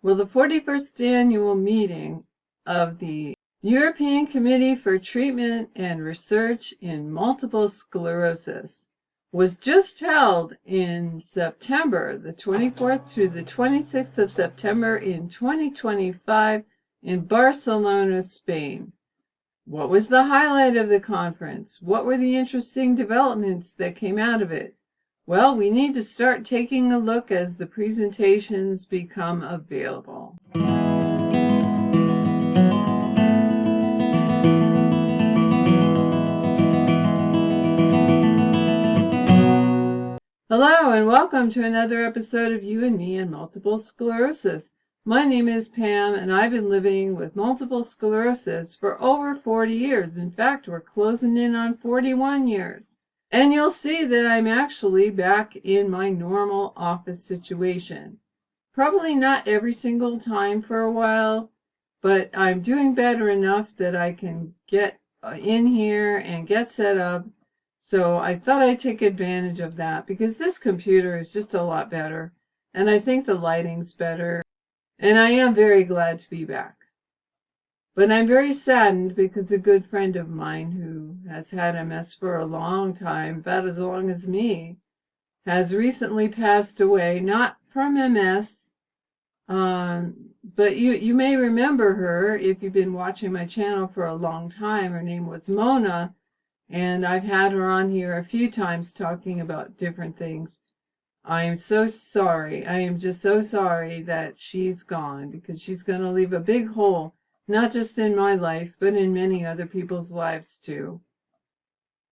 Well, the 41st annual meeting of the European Committee for Treatment and Research in Multiple Sclerosis was just held in September, the 24th through the 26th of September in 2025 in Barcelona, Spain. What was the highlight of the conference? What were the interesting developments that came out of it? Well, we need to start taking a look as the presentations become available. Hello and welcome to another episode of You and Me and Multiple Sclerosis. My name is Pam and I've been living with multiple sclerosis for over 40 years. In fact, we're closing in on 41 years. And you'll see that I'm actually back in my normal office situation. Probably not every single time for a while, but I'm doing better enough that I can get in here and get set up. So I thought I'd take advantage of that because this computer is just a lot better. And I think the lighting's better. And I am very glad to be back. But I'm very saddened because a good friend of mine who has had MS for a long time, about as long as me, has recently passed away, not from MS, but you may remember her if you've been watching my channel for a long time. Her name was Mona, and I've had her on here a few times talking about different things. I am so sorry. I am just so sorry that she's gone because she's going to leave a big hole, not just in my life, but in many other people's lives too.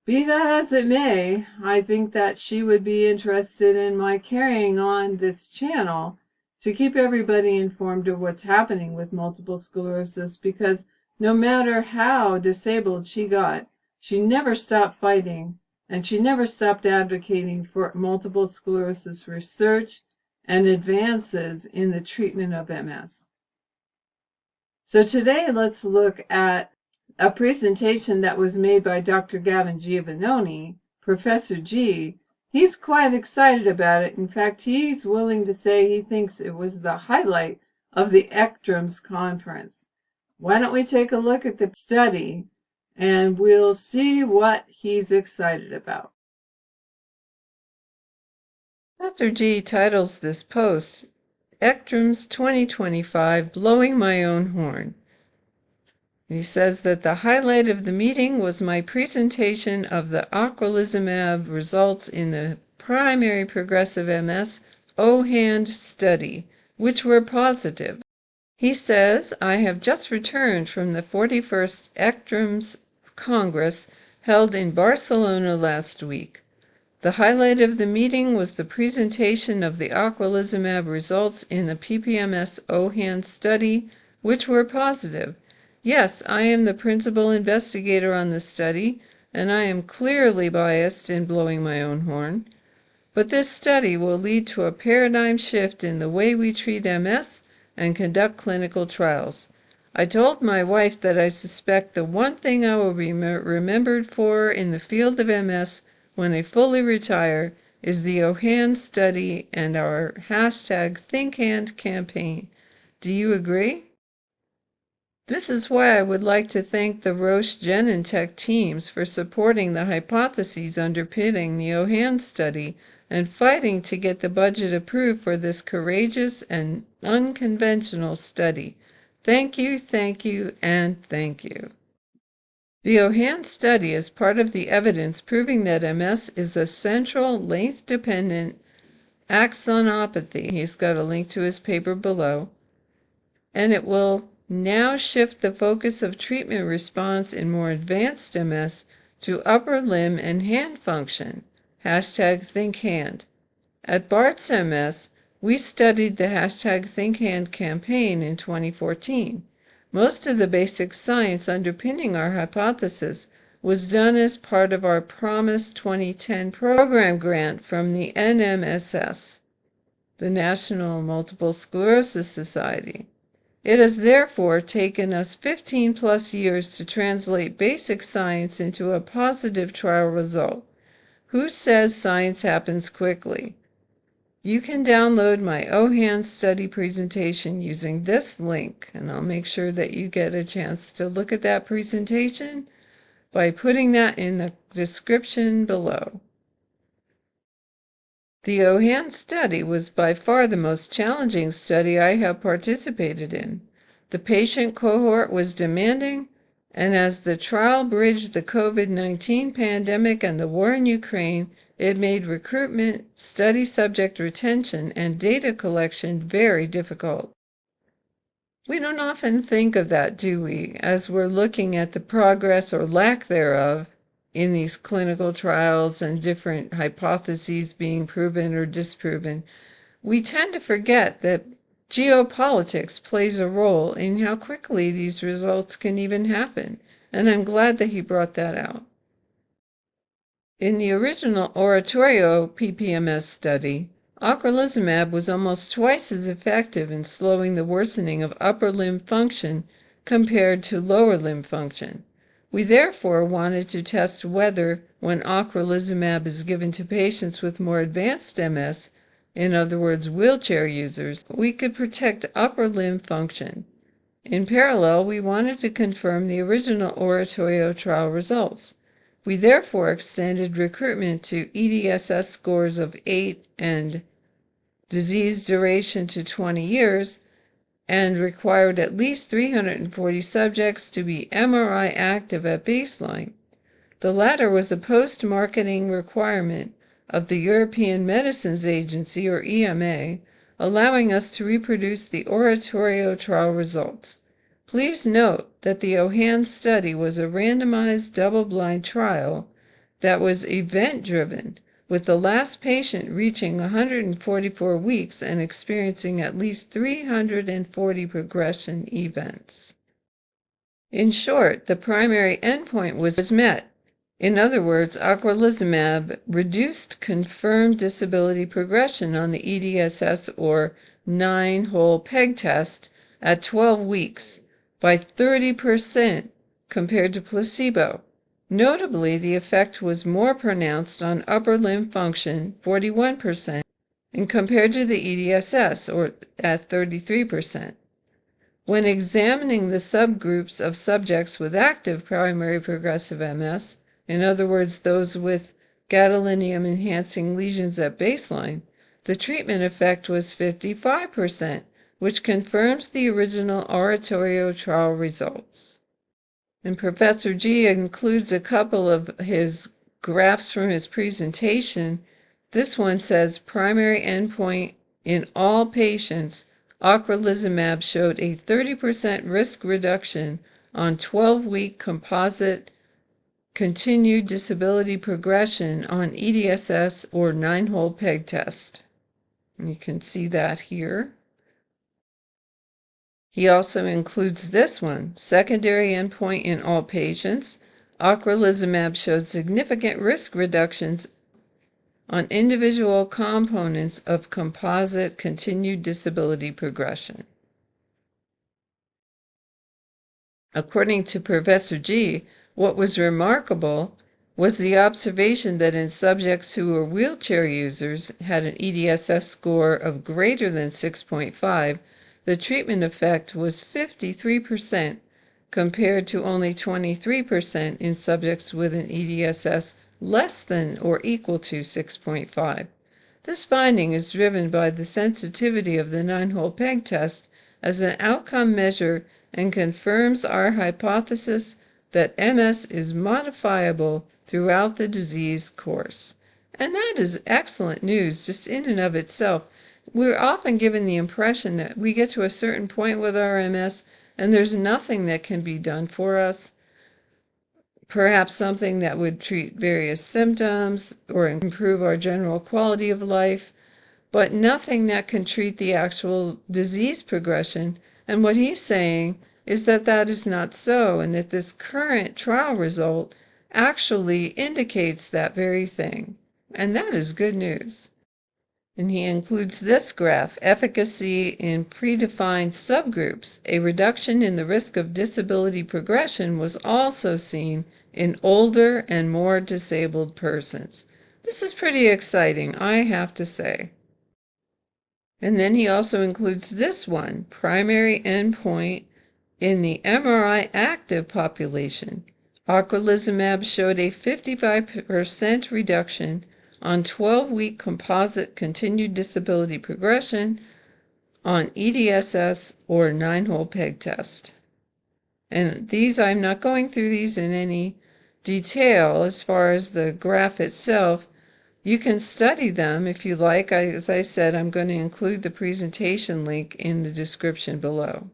Be that as it may, I think that she would be interested in my carrying on this channel to keep everybody informed of what's happening with multiple sclerosis, because no matter how disabled she got, she never stopped fighting, and she never stopped advocating for multiple sclerosis research and advances in the treatment of MS. So today let's look at a presentation that was made by Dr. Gavin Giovannoni, Professor G. He's quite excited about it. In fact, he's willing to say he thinks it was the highlight of the ECTRIMS conference. Why don't we take a look at the study and we'll see what he's excited about. Dr. G titles this post, ECTRIMS 2025, Blowing My Own Horn. He says that the highlight of the meeting was my presentation of the Ocrelizumab results in the primary progressive MS OHAND study, which were positive. He says, I have just returned from the 41st ECTRIMS Congress held in Barcelona last week. The highlight of the meeting was the presentation of the Ocrelizumab results in the PPMS OHAND study, which were positive. Yes, I am the principal investigator on the study, and I am clearly biased in blowing my own horn. But this study will lead to a paradigm shift in the way we treat MS and conduct clinical trials. I told my wife that I suspect the one thing I will be remembered for in the field of MS when I fully retire is the OHAND study and our #ThinkHand campaign. Do you agree? This is why I would like to thank the Roche Genentech teams for supporting the hypotheses underpinning the OHAND study and fighting to get the budget approved for this courageous and unconventional study. Thank you, and thank you. The OHAND study is part of the evidence proving that MS is a central length-dependent axonopathy. He's got a link to his paper below. And it will now shift the focus of treatment response in more advanced MS to upper limb and hand function. #ThinkHand. At Bart's MS, we studied the #ThinkHand campaign in 2014. Most of the basic science underpinning our hypothesis was done as part of our Promise 2010 program grant from the NMSS, the National Multiple Sclerosis Society. It has therefore taken us 15+ years to translate basic science into a positive trial result. Who says science happens quickly? You can download my OHAND study presentation using this link, and I'll make sure that you get a chance to look at that presentation by putting that in the description below. The OHAND study was by far the most challenging study I have participated in. The patient cohort was demanding, and as the trial bridged the COVID-19 pandemic and the war in Ukraine, it made recruitment, study subject retention, and data collection very difficult. We don't often think of that, do we, as we're looking at the progress or lack thereof in these clinical trials and different hypotheses being proven or disproven. We tend to forget that geopolitics plays a role in how quickly these results can even happen, and I'm glad that he brought that out. In the original Oratorio PPMS study, Ocrelizumab was almost twice as effective in slowing the worsening of upper limb function compared to lower limb function. We therefore wanted to test whether, when ocrelizumab is given to patients with more advanced MS, in other words, wheelchair users, we could protect upper limb function. In parallel, we wanted to confirm the original Oratorio trial results. We therefore extended recruitment to EDSS scores of 8 and disease duration to 20 years, and required at least 340 subjects to be MRI active at baseline. The latter was a post-marketing requirement of the European Medicines Agency, or EMA, allowing us to reproduce the Oratorio trial results. Please note that the OHAND study was a randomized double-blind trial that was event-driven, with the last patient reaching 144 weeks and experiencing at least 340 progression events. In short, the primary endpoint was met. In other words, ocrelizumab reduced confirmed disability progression on the EDSS or 9-hole peg test at 12 weeks by 30% compared to placebo. Notably, the effect was more pronounced on upper limb function, 41%, and compared to the EDSS, or at 33%. When examining the subgroups of subjects with active primary progressive MS, in other words, those with gadolinium-enhancing lesions at baseline, the treatment effect was 55%, which confirms the original Oratorio trial results. And Professor G includes a couple of his graphs from his presentation. This one says primary endpoint in all patients, ocrelizumab showed a 30% risk reduction on 12-week composite continued disability progression on EDSS or 9-hole peg test. And you can see that here. He also includes this one, secondary endpoint in all patients. Ocrelizumab showed significant risk reductions on individual components of composite continued disability progression. According to Professor G, what was remarkable was the observation that in subjects who were wheelchair users, had an EDSS score of greater than 6.5, the treatment effect was 53% compared to only 23% in subjects with an EDSS less than or equal to 6.5. This finding is driven by the sensitivity of the 9-hole peg test as an outcome measure and confirms our hypothesis that MS is modifiable throughout the disease course. And that is excellent news just in and of itself. We're often given the impression that we get to a certain point with our MS and there's nothing that can be done for us. Perhaps something that would treat various symptoms or improve our general quality of life, but nothing that can treat the actual disease progression. And what he's saying is that that is not so, and that this current trial result actually indicates that very thing. And that is good news. And he includes this graph, efficacy in predefined subgroups. A reduction in the risk of disability progression was also seen in older and more disabled persons. This is pretty exciting, I have to say. And then he also includes this one, primary endpoint in the MRI active population. Ocrelizumab showed a 55% reduction on 12-week composite continued disability progression on EDSS or 9-hole peg test. And these, I'm not going through these in any detail as far as the graph itself. You can study them if you like. As I said, I'm going to include the presentation link in the description below.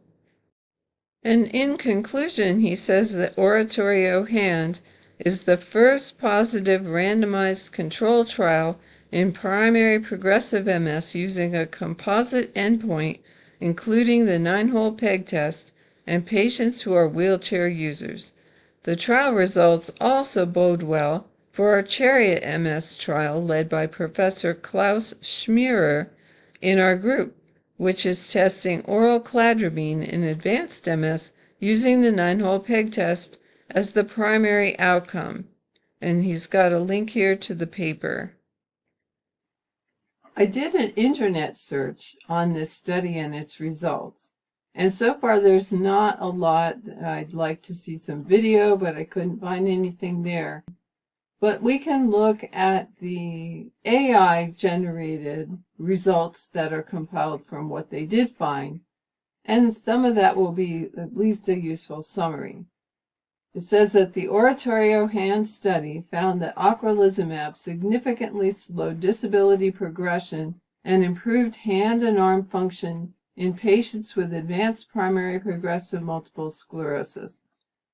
And in conclusion, he says that ORATORIO-HAND is the first positive randomized control trial in primary progressive MS using a composite endpoint, including the 9-hole peg test, and patients who are wheelchair users. The trial results also bode well for our Chariot MS trial led by Professor Klaus Schmierer in our group, which is testing oral cladribine in advanced MS using the 9-hole peg test as the primary outcome. And he's got a link here to the paper. I did an internet search on this study and its results. And so far there's not a lot. I'd like to see some video, but I couldn't find anything there. But we can look at the AI-generated results that are compiled from what they did find, and some of that will be at least a useful summary. It says that the ORATORIO-HAND study found that ocrelizumab significantly slowed disability progression and improved hand and arm function in patients with advanced primary progressive multiple sclerosis.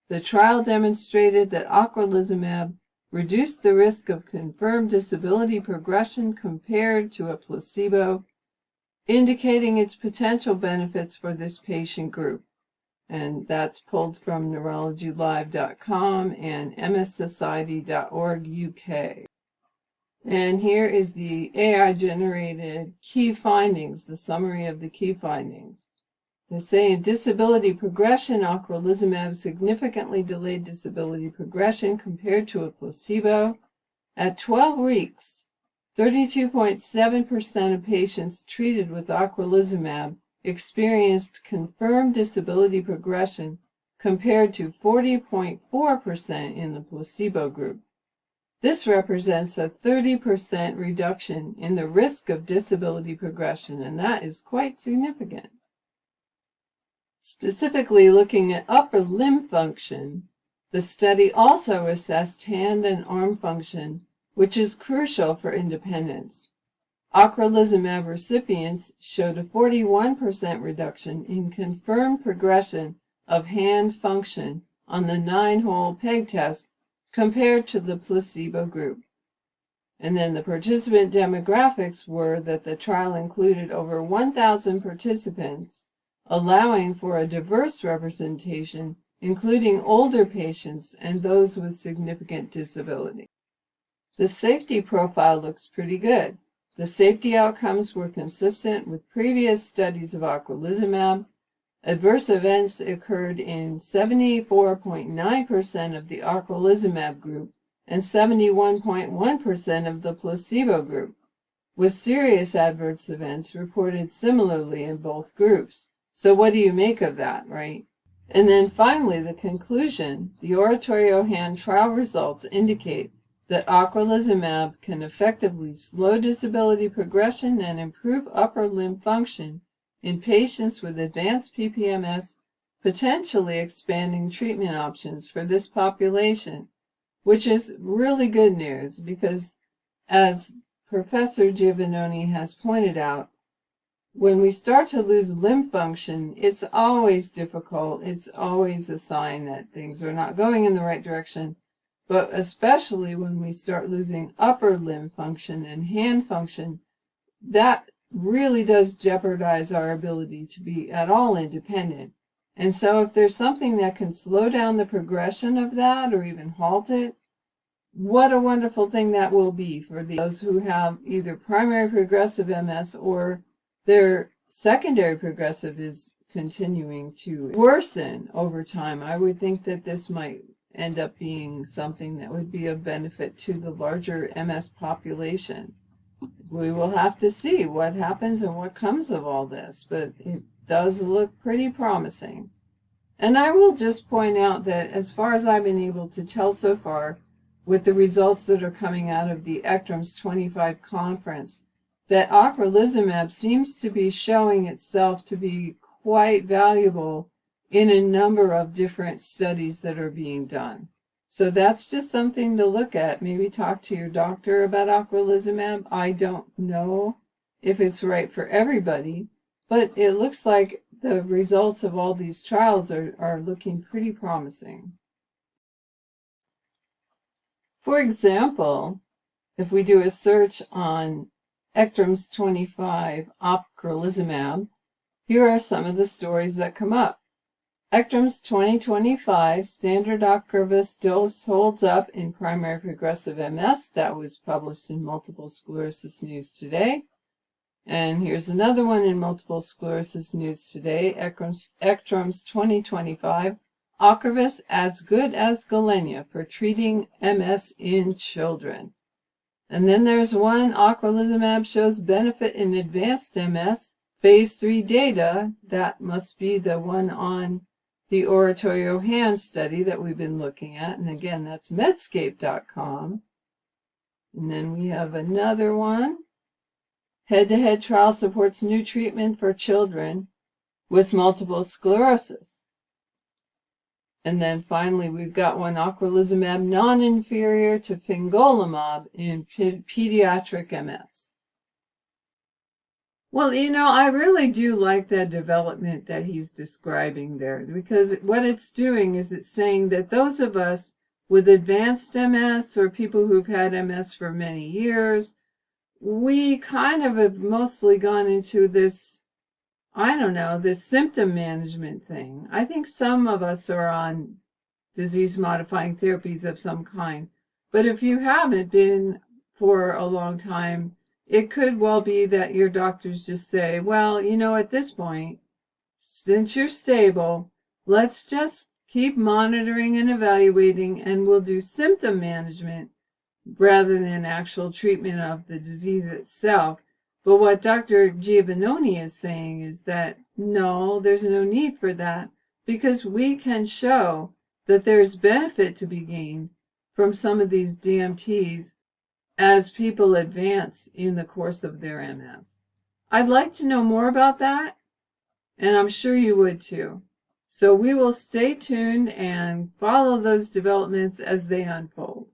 The trial demonstrated that ocrelizumab reduced the risk of confirmed disability progression compared to a placebo, indicating its potential benefits for this patient group. And that's pulled from neurologylive.com and mssociety.org UK. And here is the AI-generated key findings, the summary of the key findings. They say in disability progression, ocrelizumab significantly delayed disability progression compared to a placebo. At 12 weeks, 32.7% of patients treated with ocrelizumab experienced confirmed disability progression compared to 40.4% in the placebo group. This represents a 30% reduction in the risk of disability progression, and that is quite significant. Specifically looking at upper limb function, the study also assessed hand and arm function, which is crucial for independence. Ocrelizumab recipients showed a 41% reduction in confirmed progression of hand function on the 9-hole peg test compared to the placebo group. And then the participant demographics were that the trial included over 1,000 participants, allowing for a diverse representation, including older patients and those with significant disability. The safety profile looks pretty good. The safety outcomes were consistent with previous studies of ocrelizumab. Adverse events occurred in 74.9% of the ocrelizumab group and 71.1% of the placebo group, with serious adverse events reported similarly in both groups. So what do you make of that, right? And then finally, the conclusion, the ORATORIO-HAND trial results indicate that ocrelizumab can effectively slow disability progression and improve upper limb function in patients with advanced PPMS, potentially expanding treatment options for this population, which is really good news because, as Professor Giovannoni has pointed out, when we start to lose limb function, it's always difficult. It's always a sign that things are not going in the right direction. But especially when we start losing upper limb function and hand function, that really does jeopardize our ability to be at all independent. And so if there's something that can slow down the progression of that or even halt it, what a wonderful thing that will be for those who have either primary progressive MS or their secondary progressive is continuing to worsen over time. I would think that this might end up being something that would be of benefit to the larger MS population. We will have to see what happens and what comes of all this, but it does look pretty promising. And I will just point out that as far as I've been able to tell so far, with the results that are coming out of the ECTRIMS 25 conference, that Ocrelizumab seems to be showing itself to be quite valuable in a number of different studies that are being done. So that's just something to look at. Maybe talk to your doctor about Ocrelizumab. I don't know if it's right for everybody, but it looks like the results of all these trials are looking pretty promising. For example, if we do a search on ECTRIMS 25 Ocrelizumab, here are some of the stories that come up. ECTRIMS 2025 standard Ocrevus dose holds up in primary progressive MS. That was published in Multiple Sclerosis News Today. And here's another one in Multiple Sclerosis News Today, ECTRIMS 2025, Ocrevus as good as Gilenya for treating MS in children. And then there's one, Ocrelizumab shows benefit in advanced MS, phase 3 data. That must be the one on the Oratory OHAND study that we've been looking at. And again, that's Medscape.com. And then we have another one. Head-to-head trial supports new treatment for children with multiple sclerosis. And then finally, we've got one, Ocrelizumab non-inferior to fingolimab in pediatric MS. Well, you know, I really do like that development that he's describing there, because what it's doing is it's saying that those of us with advanced MS or people who've had MS for many years, we kind of have mostly gone into this, I don't know, this symptom management thing. I think some of us are on disease-modifying therapies of some kind. But if you haven't been for a long time, it could well be that your doctors just say, well, you know, at this point, since you're stable, let's just keep monitoring and evaluating, and we'll do symptom management rather than actual treatment of the disease itself. But what Dr. Giovannoni is saying is that, no, there's no need for that, because we can show that there's benefit to be gained from some of these DMTs as people advance in the course of their MS. I'd like to know more about that, and I'm sure you would too. So we will stay tuned and follow those developments as they unfold.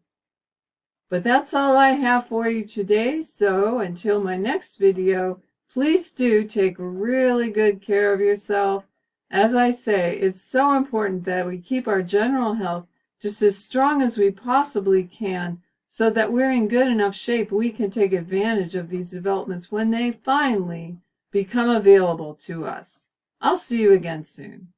But that's all I have for you today, so until my next video, please do take really good care of yourself. As I say, it's so important that we keep our general health just as strong as we possibly can, so that we're in good enough shape we can take advantage of these developments when they finally become available to us. I'll see you again soon.